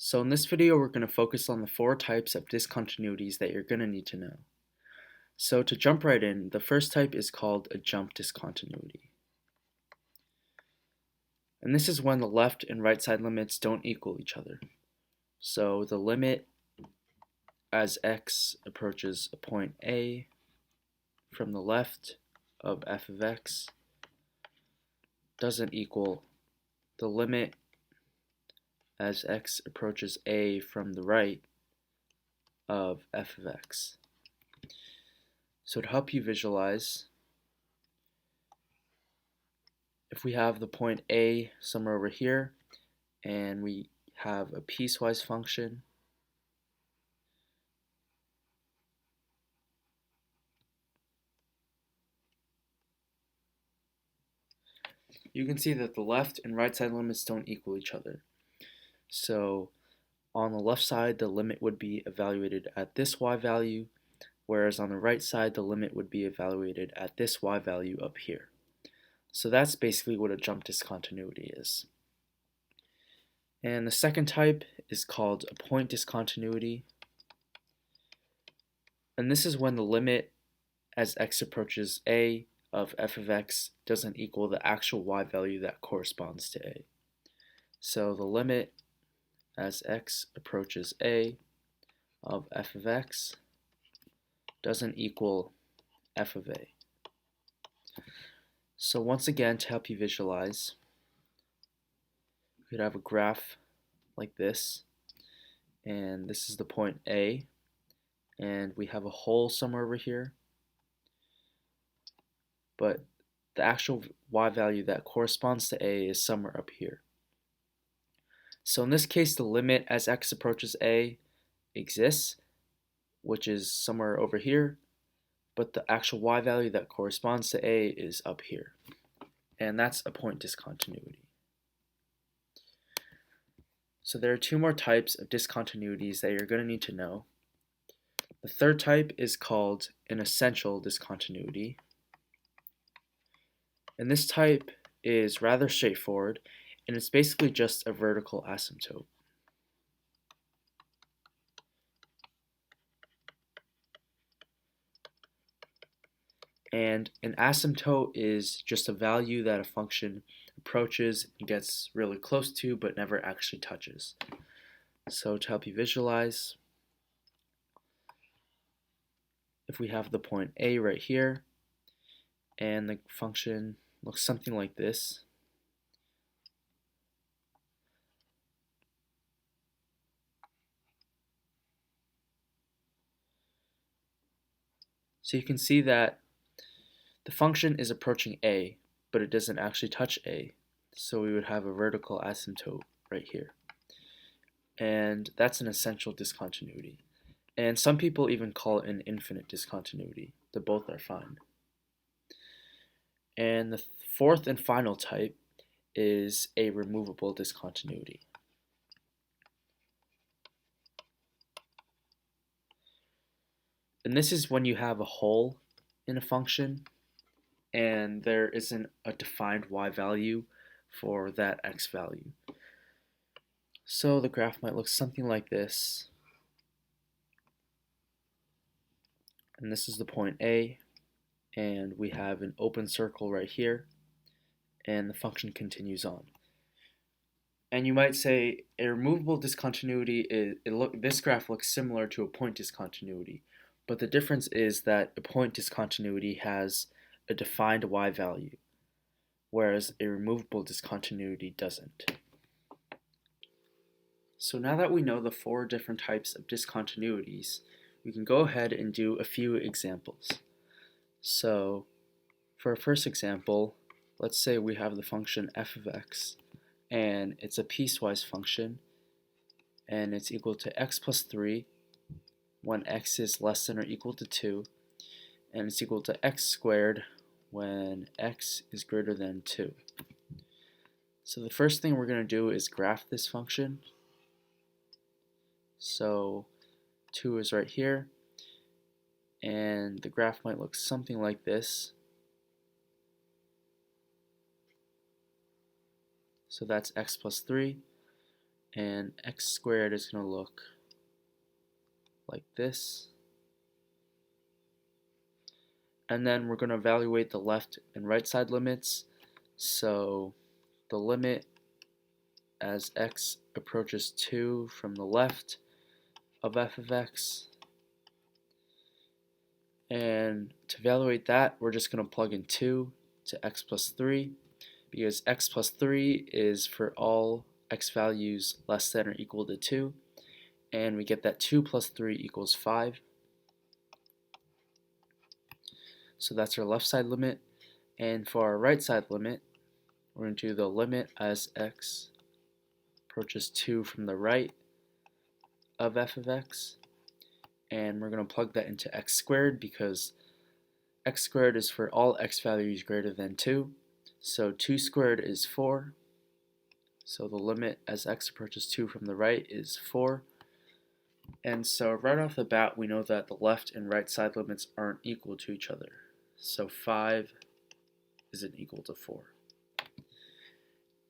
So in this video, we're going to focus on the 4 types of discontinuities that you're going to need to know. So to jump right in, the first type is called a jump discontinuity. And this is when the left and right side limits don't equal each other. So the limit as x approaches a point A from the left of f of x doesn't equal the limit as x approaches A from the right of f of x. So to help you visualize, if we have the point A somewhere over here and we have a piecewise function, you can see that the left and right side limits don't equal each other. So on the left side, the limit would be evaluated at this y value, whereas on the right side, the limit would be evaluated at this y value up here. So that's basically what a jump discontinuity is. And the second type is called a point discontinuity. And this is when the limit as x approaches A of f of x doesn't equal the actual y value that corresponds to A. So the limit as x approaches A of f of x doesn't equal f of A. So once again, to help you visualize, we could have a graph like this, and this is the point A, and we have a hole somewhere over here, but the actual y value that corresponds to A is somewhere up here. So in this case, the limit as x approaches A exists, which is somewhere over here, but the actual y value that corresponds to A is up here. And that's a point discontinuity. So there are 2 more types of discontinuities that you're going to need to know. The third type is called an essential discontinuity. And this type is rather straightforward, and it's basically just a vertical asymptote. And an asymptote is just a value that a function approaches and gets really close to but never actually touches. So to help you visualize, if we have the point A right here and the function looks something like this, so you can see that the function is approaching A, but it doesn't actually touch A. So we would have a vertical asymptote right here. And that's an essential discontinuity. And some people even call it an infinite discontinuity. The both are fine. And the fourth and final type is a removable discontinuity. And this is when you have a hole in a function and there isn't a defined y value for that x value. So the graph might look something like this. And this is the point A, and we have an open circle right here, and the function continues on. And you might say a removable discontinuity this graph looks similar to a point discontinuity, but the difference is that a point discontinuity has a defined y value, whereas a removable discontinuity doesn't. So now that we know the 4 different types of discontinuities, we can go ahead and do a few examples. So for our first example, let's say we have the function f of x, and it's a piecewise function, and it's equal to x plus 3 when x is less than or equal to 2, and it's equal to x squared when x is greater than 2. So the first thing we're going to do is graph this function. So 2 is right here, and the graph might look something like this. So that's x plus 3, and x squared is going to look like this. And then we're going to evaluate the left and right side limits. So the limit as x approaches 2 from the left of f of x. And to evaluate that, we're just going to plug in 2 to x plus 3, because x plus 3 is for all x values less than or equal to 2, and we get that 2 plus 3 equals 5. So that's our left side limit. And for our right side limit, we're going to do the limit as x approaches 2 from the right of f of x, and we're going to plug that into x squared because x squared is for all x values greater than 2. So 2 squared is 4. So the limit as x approaches 2 from the right is 4. And so right off the bat, we know that the left and right side limits aren't equal to each other. So 5 isn't equal to 4.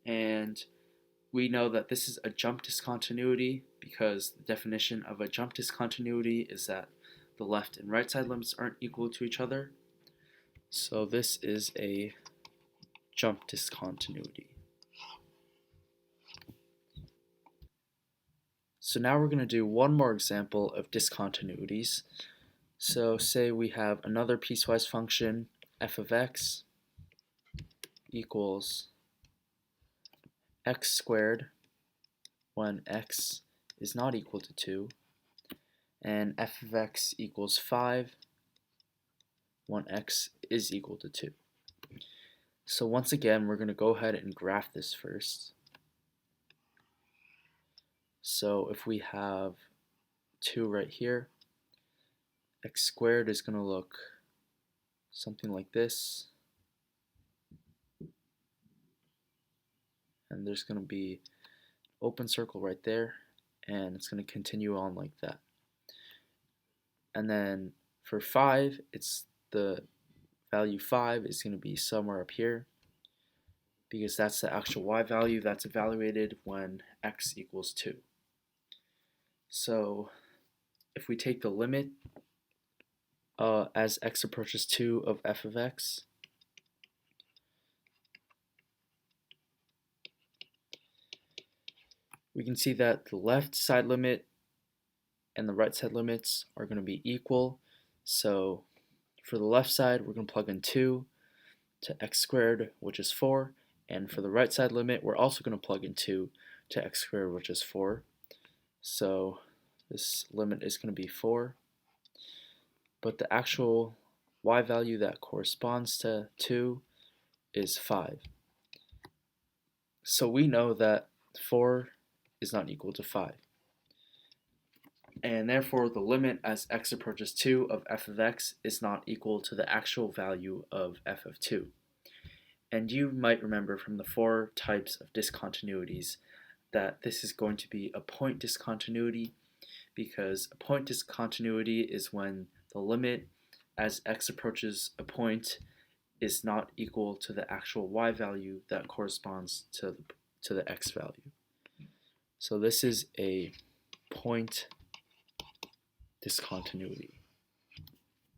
And we know that this is a jump discontinuity because the definition of a jump discontinuity is that the left and right side limits aren't equal to each other. So this is a jump discontinuity. So now we're going to do one more example of discontinuities. So say we have another piecewise function f of x equals x squared when x is not equal to 2, and f of x equals 5 when x is equal to 2. So once again, we're going to go ahead and graph this first. So if we have 2 right here, x squared is going to look something like this. And there's going to be open circle right there, and it's going to continue on like that. And then for 5, it's the value 5 is going to be somewhere up here, because that's the actual y value that's evaluated when x equals 2. So if we take the limit as x approaches 2 of f of x, we can see that the left side limit and the right side limits are going to be equal. So for the left side, we're going to plug in 2 to x squared, which is 4. And for the right side limit, we're also going to plug in 2 to x squared, which is 4. So this limit is going to be 4. But the actual y value that corresponds to 2 is 5. So we know that 4 is not equal to 5. And therefore the limit as x approaches 2 of f of x is not equal to the actual value of f of 2. And you might remember from the 4 types of discontinuities that this is going to be a point discontinuity, because a point discontinuity is when the limit as x approaches a point is not equal to the actual y value that corresponds to the x value. So this is a point discontinuity.